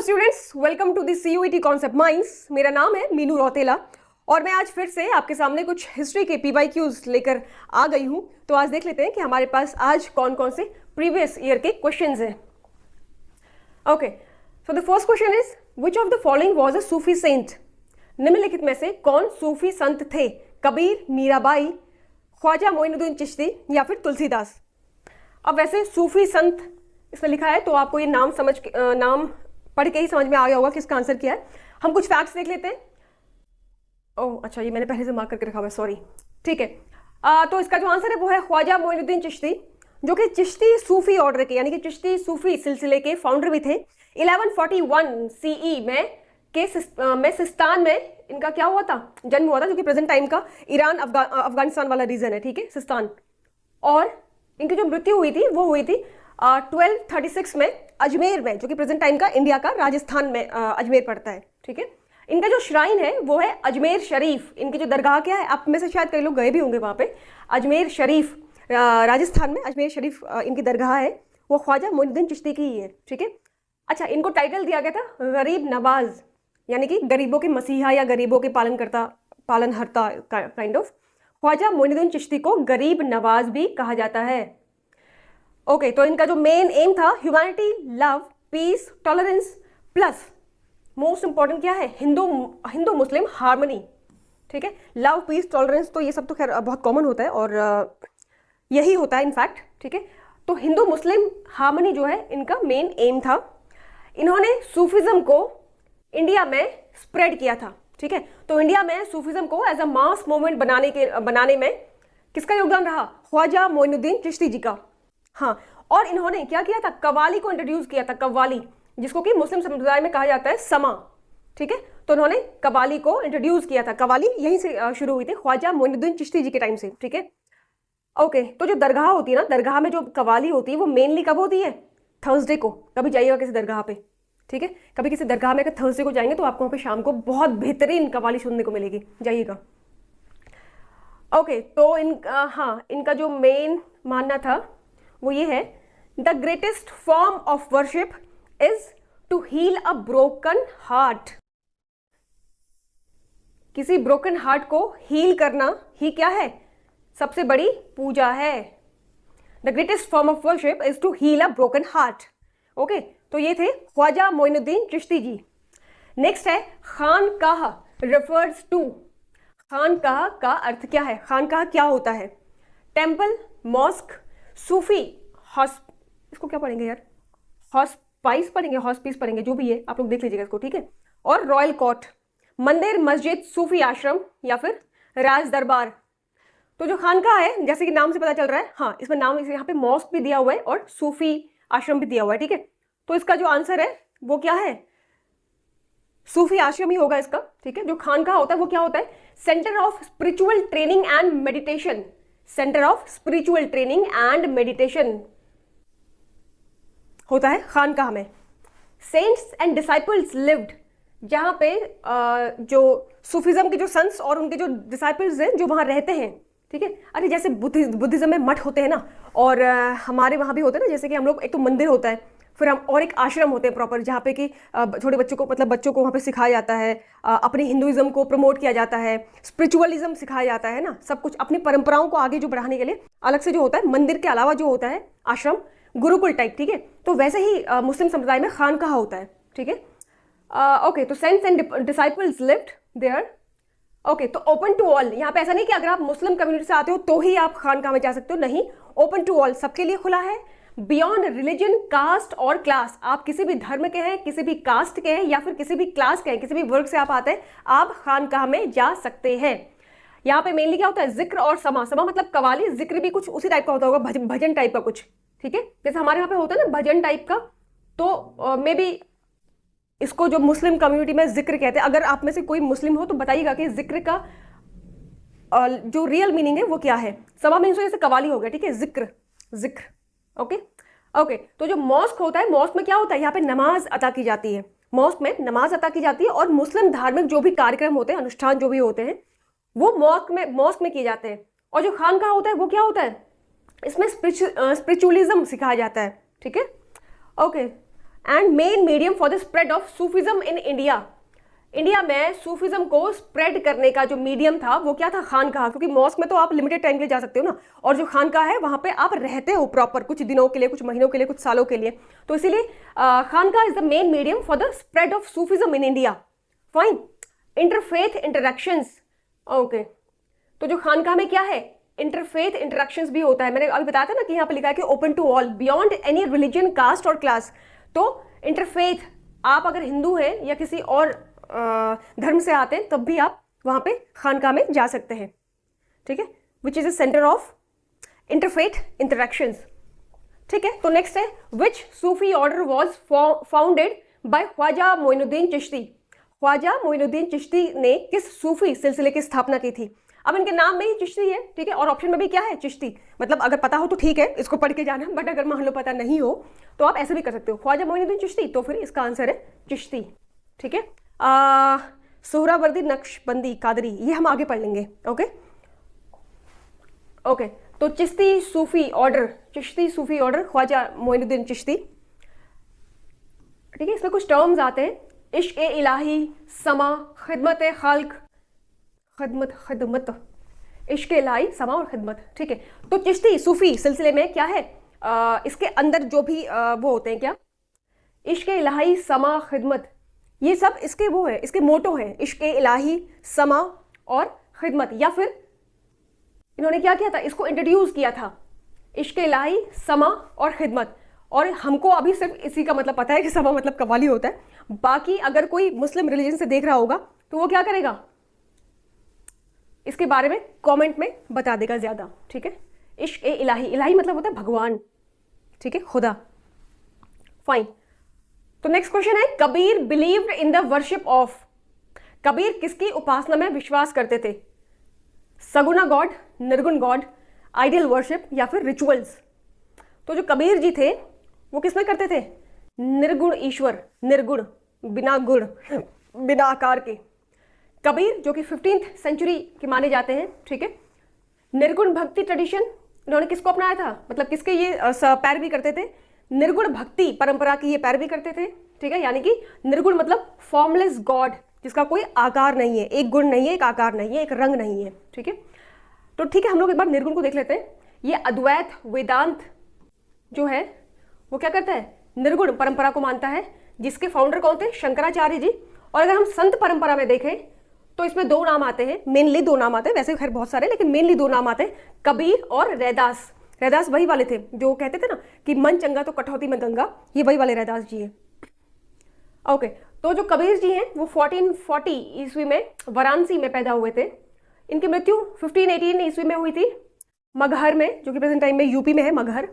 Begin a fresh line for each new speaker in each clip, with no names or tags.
Students, welcome to the CUET concept minds. मेरा नाम है मीनू रौतेला और मैं आज फिर से आपके सामने कुछ हिस्ट्री के PYQs लेकर आ गई हूं। तो आज देख लेते हैं कि हमारे पास आज कौन कौन से प्रीवियस ईयर के क्वेश्चंस हैं। Okay, so the first question is which of the following was a Sufi saint? निम्नलिखित में से कौन सूफी संत थे? कबीर, मीराबाई, ख्वाजा मोइनुद्दीन चिश्ती या फिर तुलसीदास? अब वैसे सूफी संत इसमें लिखा है तो आपको ये नाम नाम पढ़ के ही समझ में आ गया होगा कि इसका आंसर क्या है। हम कुछ फैक्ट्स देख लेते हैं। ओह अच्छा, ये मैंने पहले से मार्क करके रखा हुआ है, सॉरी। ठीक है, तो इसका जो आंसर है वो है ख्वाजा मोइनुद्दीन चिश्ती, जो कि चिश्ती सूफी ऑर्डर के यानी कि चिश्ती सूफी सिलसिले के फाउंडर भी थे। 1141 CE में सिस्तान में इनका क्या हुआ था? जन्म हुआ था, जो कि प्रेजेंट टाइम का ईरान अफगानिस्तान वाला रीजन है। ठीक है, सिस्तान। और इनकी जो मृत्यु हुई थी वो हुई थी 1236 में अजमेर में, जो कि प्रेजेंट टाइम का इंडिया का राजस्थान में अजमेर पड़ता है। ठीक है, इनका जो श्राइन है वो है अजमेर शरीफ। इनकी जो दरगाह क्या है, आप में से शायद कई लोग गए भी होंगे वहाँ पे। अजमेर शरीफ राजस्थान में अजमेर शरीफ इनकी दरगाह है, वो ख्वाजा मोइनुद्दीन चिश्ती की ही है। ठीक है, अच्छा, इनको टाइटल दिया गया था गरीब नवाज, यानी कि गरीबों के मसीहा या गरीबों के पालनहर्ता काइंड ऑफ। ख्वाजा मोइनुद्दीन चिश्ती को गरीब नवाज भी कहा जाता है। ओके, तो इनका जो मेन एम था humanity, love, peace, tolerance plus most important क्या है? Hindu Muslim harmony. ठीक है, लव, पीस, टॉलरेंस, तो ये सब तो खैर बहुत कॉमन होता है और यही होता है इनफैक्ट। ठीक है, तो हिंदू मुस्लिम हार्मनी जो है इनका मेन एम था। इन्होंने सूफिज्म को इंडिया में स्प्रेड किया था। ठीक है, तो इंडिया में सूफिज्म को एज अ मास मूवमेंट बनाने में किसका योगदान रहा? ख्वाजा मोइनुद्दीन चिश्ती जी का। हाँ, और इन्होंने क्या किया था? कव्वाली को इंट्रोड्यूस किया था, कव्वाली, जिसको कि मुस्लिम समुदाय में कहा जाता है समा। ठीक है, तो उन्होंने कव्वाली को इंट्रोड्यूस किया था। कव्वाली यहीं से शुरू हुई थी, ख्वाजा मोइनुद्दीन चिश्ती जी के टाइम से। ठीक है, ओके, तो जो दरगाह होती है ना, दरगाह में जो कव्वाली होती है वो मेनली कब होती है? थर्सडे को। कभी जाइएगा किसी दरगाह पे, ठीक है, कभी किसी दरगाह में अगर थर्सडे को जाएंगे तो आपको वहाँ पे शाम को बहुत बेहतरीन कव्वाली सुनने को मिलेगी, जाइएगा। ओके, तो इनका जो मेन मानना था वो ये है, the greatest form of worship is to heal a broken heart. किसी ब्रोकन हार्ट को हील करना ही क्या है? सबसे बड़ी पूजा है। The greatest form of worship is to heal a broken heart. Okay, तो ये थे ख्वाजा मोइनुद्दीन चिश्ती जी। नेक्स्ट है खानकाह रेफर्स टू। खानकाह का अर्थ क्या है? खानकाह क्या होता है? टेम्पल, मॉस्क, सूफी इसको क्या पढ़ेंगे यार? हॉस्पाइस पढ़ेंगे, हॉस्पिस पढ़ेंगे, जो भी है आप लोग देख लीजिएगा इसको। ठीक है, और रॉयल कोर्ट, मंदिर, मस्जिद, सूफी आश्रम या फिर राज दरबार। तो जो खानकाह है, जैसे कि नाम से पता चल रहा है, हाँ, इसमें नाम यहाँ पे मॉस्क भी दिया हुआ है और सूफी आश्रम भी दिया हुआ है। ठीक है, तो इसका जो आंसर है वो क्या है? सूफी आश्रम ही होगा इसका। ठीक है, जो खानकाह होता है वो क्या होता है? Centre of spiritual training and meditation. Centre of spiritual training and meditation होता है खानकाह में। सेंट्स एंड डिसाइपल्स लिव्ड, जहां पे जो सूफिज्म के जो संस और उनके जो डिसाइपल्स हैं जो वहां रहते हैं। ठीक है, अरे जैसे बुद्धिज्म में मठ होते हैं ना, और हमारे वहां भी होते हैं ना, जैसे कि हम लोग, एक तो मंदिर होता है, फिर हम और एक आश्रम होते हैं प्रॉपर, जहाँ पे कि छोटे बच्चों को, मतलब बच्चों को वहाँ पे सिखाया जाता है, अपने हिंदुइज्म को प्रमोट किया जाता है, स्पिरिचुअलिज्म सिखाया जाता है ना, सब कुछ अपनी परंपराओं को आगे जो बढ़ाने के लिए अलग से जो होता है, मंदिर के अलावा जो होता है आश्रम, गुरुकुल टाइप। ठीक है, तो वैसे ही मुस्लिम समुदाय में खानकाह होता है। ठीक है, ओके, तो saints and disciples lived there. Okay, तो ओपन टू ऑल, यहाँ पे ऐसा नहीं कि अगर आप मुस्लिम कम्युनिटी से आते हो तो ही आप खानकाह में जा सकते हो, नहीं, ओपन टू ऑल, सबके लिए खुला है। बियॉन्ड रिलीजन, कास्ट और क्लास, आप किसी भी धर्म के हैं, किसी भी कास्ट के हैं या फिर किसी भी क्लास के हैं, किसी भी वर्ग से आप आते हैं, आप खानकाह में जा सकते हैं। यहाँ पे मेनली क्या होता है? जिक्र और समा। समा मतलब कवाली, जिक्र भी कुछ उसी टाइप का होता होगा, भजन टाइप का कुछ। ठीक है, जैसे हमारे यहाँ पे होता है ना भजन टाइप का, तो मे बी इसको जो मुस्लिम कम्युनिटी में जिक्र कहते हैं। अगर आप में से कोई मुस्लिम हो तो बताइएगा कि जिक्र का जो रियल मीनिंग है वो क्या है। समा मीन्स जैसे कवाली हो गया। ठीक है, जिक्र, ओके ओके। तो जो मॉस्क होता है, मॉस्क में क्या होता है? यहाँ पे नमाज अता की जाती है, मॉस्क में नमाज अता की जाती है, और मुस्लिम धार्मिक जो भी कार्यक्रम होते हैं, अनुष्ठान जो भी होते हैं, वो मॉस्क में किए जाते हैं। और जो खानकाह होता है वो क्या होता है? इसमें स्पिरिचुअलिज्म सिखाया जाता है। ठीक है, okay. And main medium for the spread of Sufism in India. India में सूफिज्म को स्प्रेड करने का जो मीडियम था वो क्या था? खानकाह। क्योंकि मॉस्क में तो आप लिमिटेड टाइम के लिए जा सकते हो ना, और जो खानकाह है वहां पे आप रहते हो प्रॉपर कुछ दिनों के लिए, कुछ महीनों के लिए, कुछ सालों के लिए। तो इसीलिए खानकाह is the main medium for the spread of Sufism in India. Fine. Interfaith interactions, okay. तो जो खानकाह में क्या है? इंटरफेथ इंटरेक्शंस भी होता है। मैंने अभी बताया था ना कि यहाँ पे लिखा है कि open to all beyond any religion, caste और क्लास। तो इंटरफेथ, आप अगर हिंदू हैं या किसी और धर्म से आते हैं तब भी आप वहां पे खानकाह में जा सकते हैं, ठीक है। Which is a centre of interfaith interactions, ठीक है। तो नेक्स्ट है, which Sufi order was founded by Khwaja Moinuddin Chishti. Khwaja Moinuddin Chishti ने किस सूफी सिलसिले की स्थापना की थी? अब इनके नाम में ही चिश्ती है, ठीक है, और ऑप्शन में भी क्या है? चिश्ती। मतलब अगर पता हो तो ठीक है, इसको पढ़ के जाना, बट अगर मान लो पता नहीं हो तो आप ऐसे भी कर सकते हो, ख्वाजा मोइनुद्दीन चिश्ती, तो फिर इसका आंसर है चिश्ती, ठीक है। सोहरावर्दी नक्शबंदी कादरी, ये हम आगे पढ़ लेंगे, ओके ओके। तो चिश्ती सूफी ऑर्डर, चिश्ती सूफी ऑर्डर, ख्वाजा मोइनुद्दीन चिश्ती, ठीक है। इसमें कुछ टर्म्स आते हैं, इश्क ए इलाही, समा, खिदमत खाल्क, खिदमत, इश्क ए इलाही, समा और खिदमत, ठीक है। तो चिश्ती सूफी सिलसिले में क्या है? इसके अंदर जो भी वो होते हैं, क्या? इश्क ए इलाही, समा, खिदमत, ये सब इसके वो है, इसके मोटो है, इश्क ए इलाही, समा और खिदमत। या फिर इन्होंने क्या किया था? इसको इंट्रोड्यूस किया था, इश्क ए इलाही, समा और खिदमत। और हमको अभी सिर्फ इसी का मतलब पता है कि समा मतलब कव्वाली होता है। बाकी अगर कोई मुस्लिम रिलीजन से देख रहा होगा तो वो क्या करेगा? इसके बारे में कमेंट में बता देगा ज्यादा, ठीक है। इश्क ए इलाही, इलाही मतलब होता है भगवान, ठीक है, खुदा। फाइन। तो नेक्स्ट क्वेश्चन है, Kabir believed in the worship of. Kabir किसकी उपासना में विश्वास करते थे? सगुना गॉड, निर्गुण गॉड, आइडियल वर्शिप या फिर रिचुअल्स। तो जो कबीर जी थे वो किसमें करते थे? निर्गुण ईश्वर, निर्गुण, बिना गुण, बिना आकार के। कबीर जो कि 15th सेंचुरी के माने जाते हैं, ठीक है। निर्गुण भक्ति ट्रेडिशन, इन्होंने किसको अपनाया था? मतलब किसके ये पैरवी करते थे? निर्गुण भक्ति परंपरा की ये पैरवी करते थे, ठीक है। यानी कि निर्गुण मतलब फॉर्मलेस गॉड, जिसका कोई आकार नहीं है, एक गुण नहीं है, एक आकार नहीं है, एक रंग नहीं है, ठीक है। तो ठीक है, हम लोग एक बार निर्गुण को देख लेते हैं। ये अद्वैत वेदांत जो है वो क्या करता है? निर्गुण परंपरा को मानता है, जिसके फाउंडर कौन थे? शंकराचार्य जी। और अगर हम संत परंपरा में देखें तो इसमें दो नाम आते हैं, मेनली दो नाम आते हैं, वैसे खैर बहुत सारे, लेकिन मेनली दो नाम आते हैं, कबीर और रैदास। रैदास वही वाले थे जो कहते थे ना कि मन चंगा तो कटौती में गंगा, ये वही वाले रैदास जी हैं, ओके। तो जो कबीर जी हैं वो 1440 ईस्वी में वाराणसी में पैदा हुए थे। इनकी मृत्यु 1518 ईस्वी में हुई थी, मगहर में, जो कि प्रेजेंट टाइम में यूपी में है, मगहर।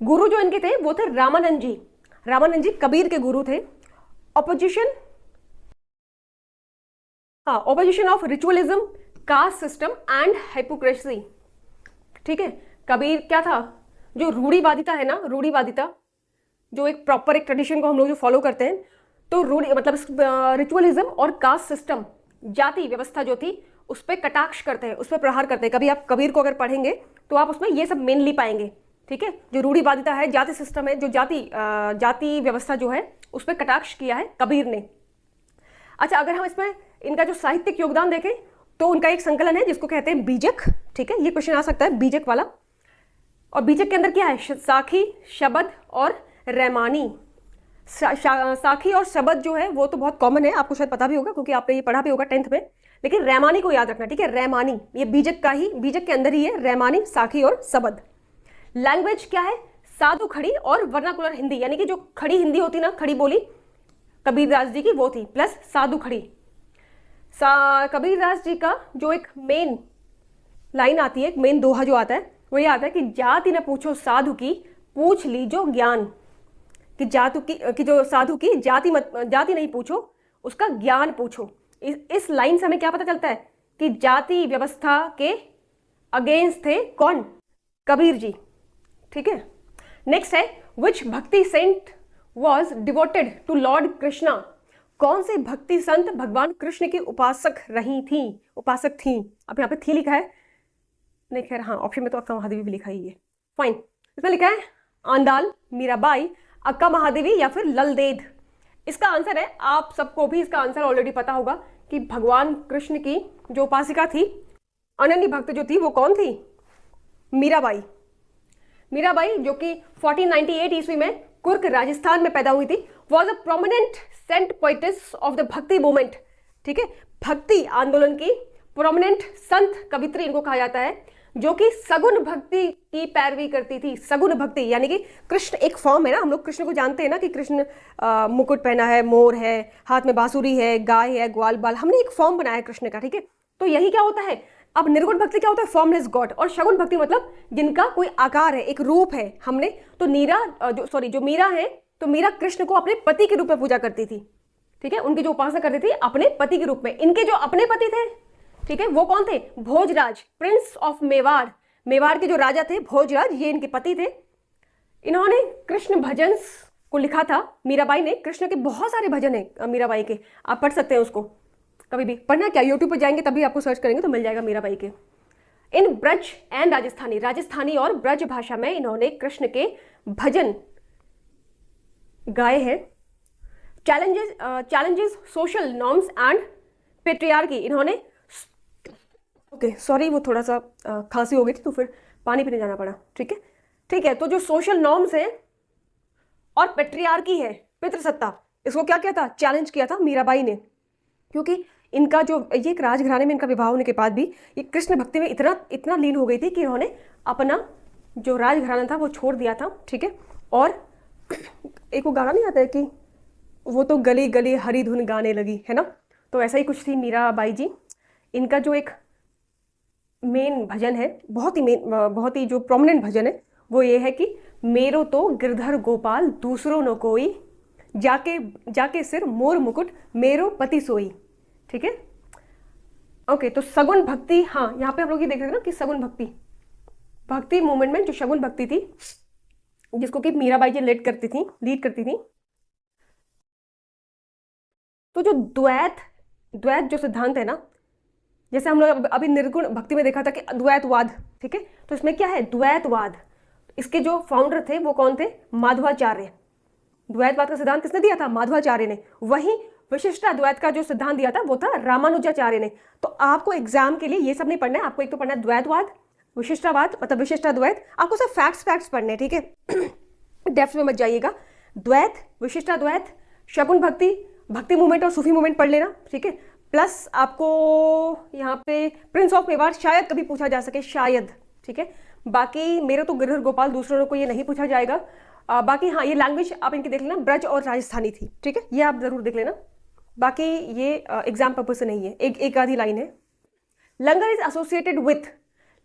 गुरु जो इनके थे वो थे रामानंद जी। रामानंद जी कबीर के गुरु थे। ऑपोजिशन, हाँ, opposition of ritualism, caste system and hypocrisy, ठीक है। कबीर क्या था? जो रूढ़िवादिता है ना, रूढ़िवादिता, जो एक प्रॉपर एक ट्रेडिशन को हम लोग जो फॉलो करते हैं, तो रूढ़ि मतलब रिचुअलिज्म और कास्ट सिस्टम, जाति व्यवस्था जो थी उस पर कटाक्ष करते हैं, उस पर प्रहार करते हैं। कभी आप कबीर को अगर पढ़ेंगे तो आप उसमें ये सब मेनली पाएंगे, ठीक है। जो रूढ़िवादिता है, जाति सिस्टम है, जो जाति व्यवस्था जो है उस पर कटाक्ष किया है कबीर ने। अच्छा, अगर हम इसमें इनका जो साहित्यिक योगदान देखें तो उनका एक संकलन है जिसको कहते हैं बीजक, ठीक है। ये क्वेश्चन आ सकता है बीजक वाला। और बीजक के अंदर क्या है? साखी, शबद और रैमानी। साखी और शबद जो है वो तो बहुत कॉमन है, आपको शायद पता भी होगा क्योंकि आपने ये पढ़ा भी होगा 10th में। लेकिन रैमानी को याद रखना, ठीक है। रैमानी ये बीजक का ही, बीजक के अंदर ही है रैमानी, साखी और शबद। लैंग्वेज क्या है? साधु खड़ी और वर्नाकुलर हिंदी, यानी कि जो खड़ी हिंदी होती ना, खड़ी बोली कबीरदास जी की वो थी, प्लस साधु खड़ी। कबीरदास जी का जो एक मेन लाइन आती है, एक मेन दोहा जो आता है वो ये आता है कि जाति न पूछो साधु की, पूछ लीजो ज्ञान। कि जो साधु की जाति नहीं पूछो, उसका ज्ञान पूछो। इस लाइन से हमें क्या पता चलता है कि जाति व्यवस्था के अगेंस्ट थे कौन? कबीर जी, ठीक है। नेक्स्ट है, which bhakti saint was devoted to Lord Krishna. कौन से भक्ति संत भगवान कृष्ण की उपासक रही थी, उपासक थी? अब यहाँ पे थी लिखा है, नहीं खैर हाँ, ऑप्शन में तो आपका महादेवी भी लिखा ही है। फाइन, इसमें लिखा है आंदाल, मीराबाई, अक्का महादेवी या फिर ललदेद? इसका आंसर है, आप सबको भी इसका आंसर ऑलरेडी पता होगा कि भगवान कृष्ण की जो उपासिका थी, अनन्य भक्त जो थी, वो कौन थी? मीराबाई। मीराबाई जो कि 1498 ईस्वी में कुर्क राजस्थान में पैदा हुई थी, was a prominent saint poetess of the bhakti movement. ठीक है, भक्ति आंदोलन की प्रोमिनेंट संत कवित्री इनको कहा जाता है, जो कि सगुन भक्ति की पैरवी करती थी। सगुन भक्ति यानी कि कृष्ण एक फॉर्म है ना, हम लोग कृष्ण को जानते हैं ना कि कृष्ण मुकुट पहना है, मोर है, हाथ में बांसुरी है, गाय है, ग्वाल बाल, हमने एक फॉर्म बनाया है कृष्ण का। ठीक है, तो यही क्या होता है। अब निर्गुण भक्ति क्या होता है? Formless God. और शगुन भक्ति मतलब जिनका कोई आकार है, एक रूप है। हमने तो जो मीरा है, तो मीरा कृष्ण को अपने पति के रूप में पूजा करती थी। ठीक है, उनकी जो उपासना करती थी अपने पति के रूप में। इनके जो अपने पति थे, ठीक है, वो कौन थे? Bhojraj, prince of Mewar. मेवाड़ के जो राजा थे भोजराज, ये इनके पति थे। इन्होंने कृष्ण भजन को लिखा था। मीराबाई ने, कृष्ण के बहुत सारे भजन है मीराबाई के, आप पढ़ सकते हैं उसको कभी भी। पढ़ना क्या, यूट्यूब पर जाएंगे तभी आपको सर्च करेंगे तो मिल जाएगा मीराबाई के। इन ब्रज एंड राजस्थानी, राजस्थानी और ब्रज भाषा में इन्होंने कृष्ण के भजन गाए हैं। Challenges social norms and patriarchy, इन्होंने सॉरी वो थोड़ा सा खांसी हो गई थी तो फिर पानी पीने जाना पड़ा। ठीक है, ठीक है, तो जो सोशल नॉर्म्स है और पेट्रियार्की है, पितृसत्ता, इसको क्या किया था? चैलेंज किया था मीराबाई ने। क्योंकि इनका जो ये एक राजघराने में इनका विवाह होने के बाद भी ये कृष्ण भक्ति में इतना लीन हो गई थी कि इन्होंने अपना जो राजघराना था वो छोड़ दिया था। ठीक है, और एक वो गाना नहीं आता है कि वो तो गली गली हरी धुन गाने लगी, है ना, तो ऐसा ही कुछ थी मीराबाई जी। इनका जो एक मेन भजन है, बहुत ही जो प्रोमिनेंट भजन है, वो ये है कि मेरो तो गिरधर गोपाल दूसरों न कोई, जाके सिर मोर मुकुट मेरो पति सोई। ठीक है, ओके, तो सगुन भक्ति, हाँ यहाँ पे हम लोग ये देख रहे थे ना कि सगुन भक्ति मूवमेंट में जो शगुन भक्ति थी, जिसको कि मीराबाई जी लीड करती थी, तो जो द्वैत जो सिद्धांत है ना, जैसे हम लोग अभी निर्गुण भक्ति में देखा था कि द्वैतवाद। ठीक है, तो इसमें क्या है? द्वैतवाद। इसके जो फाउंडर थे वो कौन थे? माधवाचार्य। द्वैतवाद का सिद्धांत किसने दिया था? माधवाचार्य ने। वहीं विशिष्टाद्वैत का जो सिद्धांत दिया था वो था रामानुजाचार्य ने। तो आपको एग्जाम के लिए ये सब नहीं पढ़ना है, आपको एक तो पढ़ना है द्वैतवाद, विशिष्टावाद मतलब विशिष्टाद्वैत, आपको सब फैक्ट्स पढ़ने, ठीक है, डेप्थ में मत जाइएगा। द्वैत, विशिष्टाद्वैत, शगुन भक्ति मूवमेंट और सूफी मूवमेंट पढ़ लेना। ठीक है, प्लस आपको यहाँ पे प्रिंस ऑफ मेवाड़ शायद कभी पूछा जा सके, शायद। ठीक है, बाकी मेरे तो गिरधर गोपाल दूसरों को ये नहीं पूछा जाएगा। बाकी हाँ, ये लैंग्वेज आप इनकी देख लेना, ब्रज और राजस्थानी थी। ठीक है, ये आप जरूर देख लेना, बाकी ये एग्जाम पर्पज से नहीं है। एक आधी लाइन है। लंगर इज एसोसिएटेड विथ,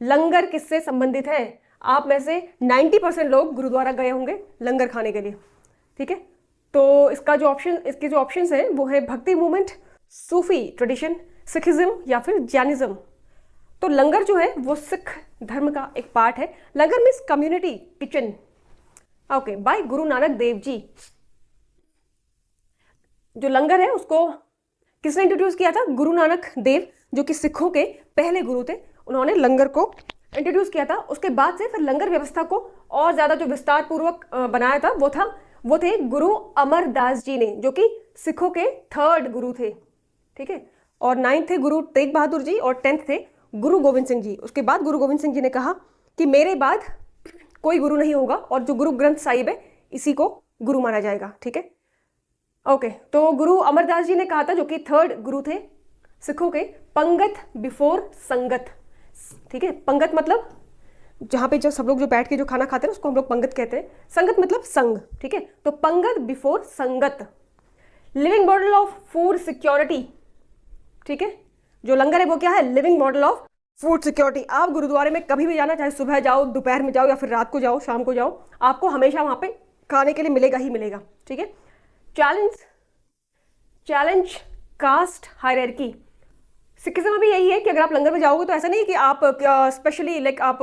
लंगर किससे संबंधित है? आप में से 90% लोग गुरुद्वारा गए होंगे लंगर खाने के लिए। ठीक है, तो इसके जो ऑप्शन है वो है भक्ति मूवमेंट, सूफी ट्रेडिशन, सिखिज्म या फिर जैनिज्म। तो लंगर जो है वो सिख धर्म का एक पार्ट है। Langar means community kitchen, okay, by Guru Nanak Dev ji. जो लंगर है उसको किसने इंट्रोड्यूस किया था? गुरु नानक देव, जो कि सिखों के पहले गुरु थे, उन्होंने लंगर को इंट्रोड्यूस किया था। उसके बाद से फिर लंगर व्यवस्था को और ज्यादा जो विस्तार पूर्वक बनाया था वो थे गुरु अमरदास जी ने, जो कि सिखों के 3rd गुरु थे। ठीक है, और 9th थे गुरु तेग बहादुर जी और 10th थे गुरु गोविंद सिंह जी। उसके बाद गुरु गोविंद सिंह जी ने कहा कि मेरे बाद कोई गुरु नहीं होगा और जो गुरु ग्रंथ साहिब है इसी को गुरु माना जाएगा। ठीक है, ओके, तो गुरु अमरदास जी ने कहा था, जो कि 3rd गुरु थे सिखों के, पंगत बिफोर संगत। ठीक है, पंगत मतलब जहाँ पे जो सब लोग जो बैठ के जो खाना खाते हैं उसको हम लोग पंगत कहते हैं। संगत मतलब संग। ठीक है, तो पंगत बिफोर संगत। Living model of food security. ठीक है, जो लंगर है वो क्या है? Living model of food security. आप गुरुद्वारे में कभी भी जाना, चाहे सुबह जाओ, दोपहर में जाओ या फिर रात को जाओ, शाम को जाओ, आपको हमेशा वहां पे खाने के लिए मिलेगा ही मिलेगा। ठीक है, चैलेंज कास्ट हायरार्की। सिखिज्म में भी यही है कि अगर आप लंगर में जाओगे तो ऐसा नहीं है कि आप स्पेशली आप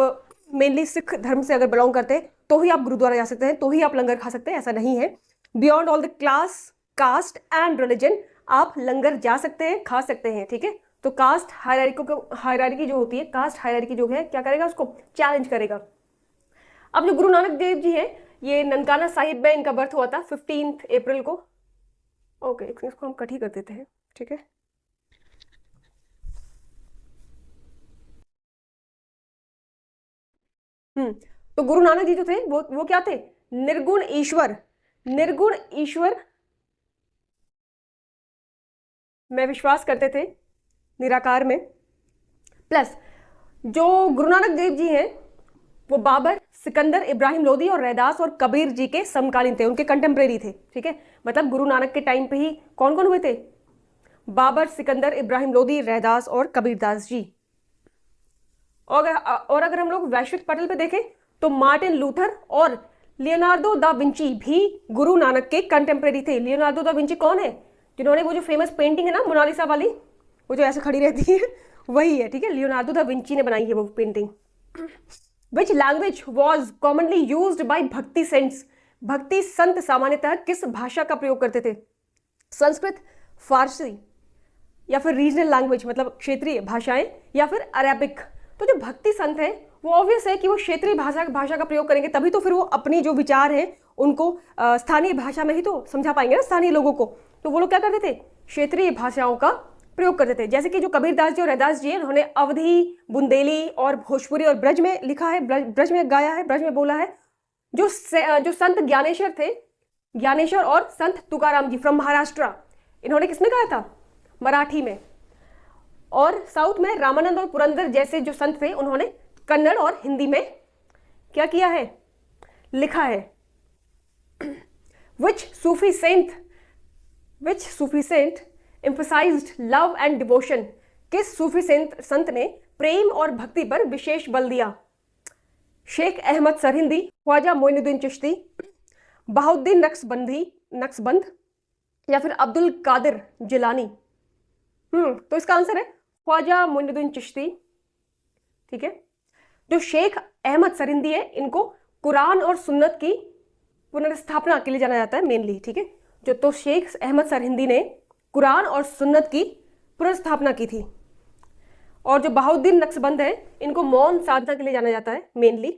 मेनली सिख धर्म से अगर बिलोंग करते हैं तो ही आप गुरुद्वारा जा सकते हैं, तो ही आप लंगर खा सकते हैं, ऐसा नहीं है। Beyond all the class, caste and religion आप लंगर जा सकते हैं, खा सकते हैं। ठीक है, तो कास्ट हायरार्की जो होती है, कास्ट हायरार्की जो है क्या करेगा? उसको चैलेंज करेगा। अब जो गुरु नानक देव जी हैं, ये ननकाना साहिब में इनका बर्थ हुआ था 15 अप्रैल को। ओके, इसको हम कट ही कर देते हैं, ठीक है। तो गुरु नानक जी जो थे वो क्या थे? निर्गुण ईश्वर, निर्गुण ईश्वर में विश्वास करते थे, निराकार में। प्लस जो गुरु नानक देव जी हैं वो बाबर, सिकंदर, इब्राहिम लोदी और रैदास और कबीर जी के समकालीन थे, उनके कंटेम्प्रेरी थे, ठीक है। मतलब गुरु नानक के टाइम पे ही कौन कौन हुए थे? बाबर, सिकंदर, इब्राहिम लोदी, रैदास और कबीरदास जी। और अगर हम लोग वैश्विक पटल पे देखें तो मार्टिन लूथर और लियोनार्डो दा विंची भी गुरु नानक के कंटेम्प्रेरी थे। लियोनार्डो दा विंची कौन है? जिन्होंने वो जो फेमस पेंटिंग है ना मोनालिसा वाली, वो जो ऐसे खड़ी रहती है, वही है, ठीक है। लियोनार्डो दा विंची ने बनाई है वो painting. Which language was commonly used by भक्ति सेंट्स? भक्ति संत सामान्यतः किस भाषा का प्रयोग करते थे? संस्कृत, फारसी या फिर रीजनल लैंग्वेज मतलब क्षेत्रीय भाषाएं, या फिर अरेबिक। तो जो भक्ति संत है वो ऑब्वियस है कि वो क्षेत्रीय भाषा का प्रयोग करेंगे, तभी तो फिर वो अपनी जो विचार हैं उनको स्थानीय भाषा में ही तो समझा पाएंगे ना स्थानीय लोगों को। तो वो लोग क्या करते थे? क्षेत्रीय भाषाओं का प्रयोग करते थे। जैसे कि जो कबीरदास जी और रैदास जी हैं, उन्होंने अवधी, बुंदेली और भोजपुरी और ब्रज में लिखा है, ब्रज में गाया है, ब्रज में बोला है। जो संत ज्ञानेश्वर थे, ज्ञानेश्वर और संत तुकाराम जी फ्रॉम महाराष्ट्र, इन्होंने किसमें गाया था? मराठी में। और साउथ में रामानंद और पुरंदर जैसे जो संत थे, उन्होंने कन्नड़ और हिंदी में क्या किया है? लिखा है। Which Sufi saint emphasized love and devotion? किस सूफी संत ने प्रेम और भक्ति पर विशेष बल दिया? शेख अहमद सरहिंदी, ख्वाजा मोइनुद्दीन चिश्ती, बहाउद्दीन नक्शबंद या फिर अब्दुल कादिर जिलानी? तो इसका आंसर है ख्वाजा मोइनुद्दीन चिश्ती, ठीक है। जो शेख अहमद सरहिंदी है, इनको कुरान और सुन्नत की पुनर्स्थापना के लिए जाना जाता है मेनली, ठीक है। जो तो शेख अहमद सरहिंदी ने कुरान और सुन्नत की पुनर्स्थापना की थी। और जो बहाउद्दीन नक्शबंद है, इनको मौन साधना के लिए जाना जाता है मेनली।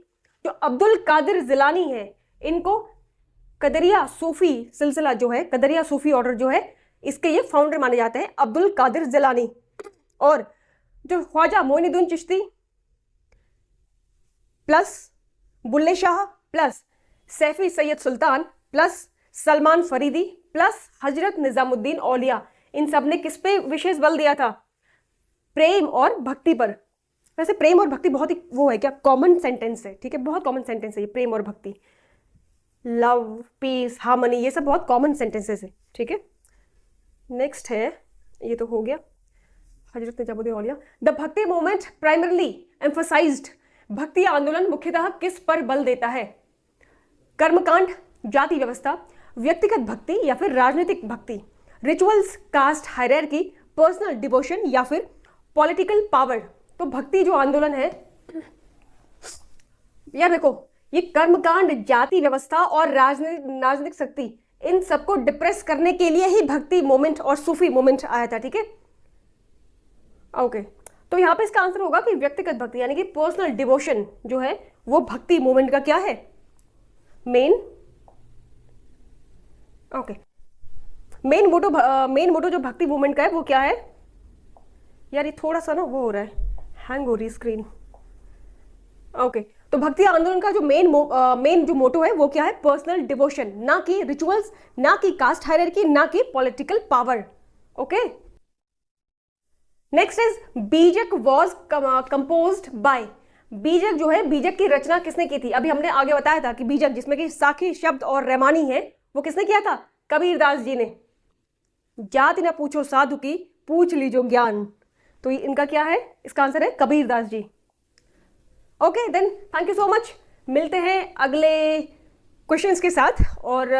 जो अब्दुल कादिर जिलानी है, इनको कदरिया सूफी सिलसिला जो है, कदरिया सूफी ऑर्डर जो है, इसके ये फाउंडर माने जाते हैं, अब्दुल कादिर जिलानी। और जो ख्वाजा मोइनुद्दीन चिश्ती प्लस बुल्ले शाह प्लस सैफी सैयद सुल्तान प्लस सलमान फरीदी प्लस हजरत निजामुद्दीन औलिया, इन सब ने किस पे विशेष बल दिया था? प्रेम और भक्ति पर। वैसे प्रेम और भक्ति बहुत ही वो है क्या, कॉमन सेंटेंस है, ठीक है, बहुत कॉमन सेंटेंस है ये प्रेम और भक्ति। लव, पीस, हार्मनी, ये सब बहुत कॉमन सेंटेंसेस है, ठीक है। नेक्स्ट है, ये तो हो गया हजरत निजामुद्दीन औलिया। The bhakti movement primarily emphasised? भक्ति आंदोलन मुख्यतः किस पर बल देता है? कर्मकांड, जाति व्यवस्था, व्यक्तिगत भक्ति या फिर राजनीतिक भक्ति, rituals, caste hierarchy, personal devotion या फिर पॉलिटिकल पावर? तो भक्ति जो आंदोलन है यार, देखो ये कर्मकांड, जाति व्यवस्था और राजनीतिक शक्ति, इन सबको डिप्रेस करने के लिए ही भक्ति मोमेंट और सूफी मोमेंट आया था, ठीक है। ओके, तो यहां पे इसका आंसर होगा कि व्यक्तिगत भक्ति यानी कि पर्सनल डिवोशन जो है वो भक्ति मूवमेंट का क्या है? मेन मोटो जो भक्ति मूवमेंट का है वो क्या है? यार ये थोड़ा सा ना वो हो रहा है, हैंग हो रही स्क्रीन। ओके, तो भक्ति आंदोलन का जो मेन जो मोटो है वो क्या है? पर्सनल डिवोशन, ना कि रिचुअल्स, ना कि कास्ट हायरार्की, ना कि political power. Okay, next is बीजक वॉज कंपोज्ड बाय? बीजक जो है, बीजक की रचना किसने की थी? अभी हमने आगे बताया था कि बीजक जिसमें कि साखी शब्द और रैमानी है, वो किसने किया था? कबीरदास जी ने। जाति ना पूछो साधु की, पूछ लीजो ज्ञान। तो इनका क्या है? इसका आंसर है Kabirdas ji. Okay then, thank you so much. मिलते हैं अगले क्वेश्चंस के साथ, और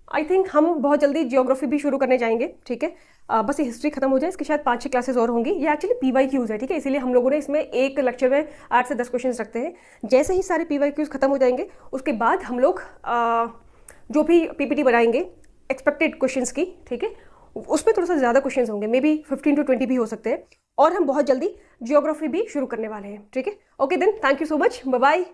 आई थिंक हम बहुत जल्दी जियोग्राफी भी शुरू करने जाएंगे, ठीक है। बस ये हिस्ट्री खत्म हो जाए, इसके शायद 5-6 क्लासेस और होंगी। ये एक्चुअली PYQs है, ठीक है, इसीलिए हम लोगों ने इसमें एक लेक्चर में 8 से 10 क्वेश्चन रखते हैं। जैसे ही सारे PYQs खत्म हो जाएंगे, उसके बाद हम लोग जो भी PPT बनाएंगे एक्सपेक्टेड क्वेश्चंस की, ठीक है, उसमें थोड़ा सा ज़्यादा क्वेश्चंस होंगे, मे बी 15 to 20 भी हो सकते हैं। और हम बहुत जल्दी जियोग्राफी भी शुरू करने वाले हैं, ठीक है। Okay then, thank you so much, bye bye.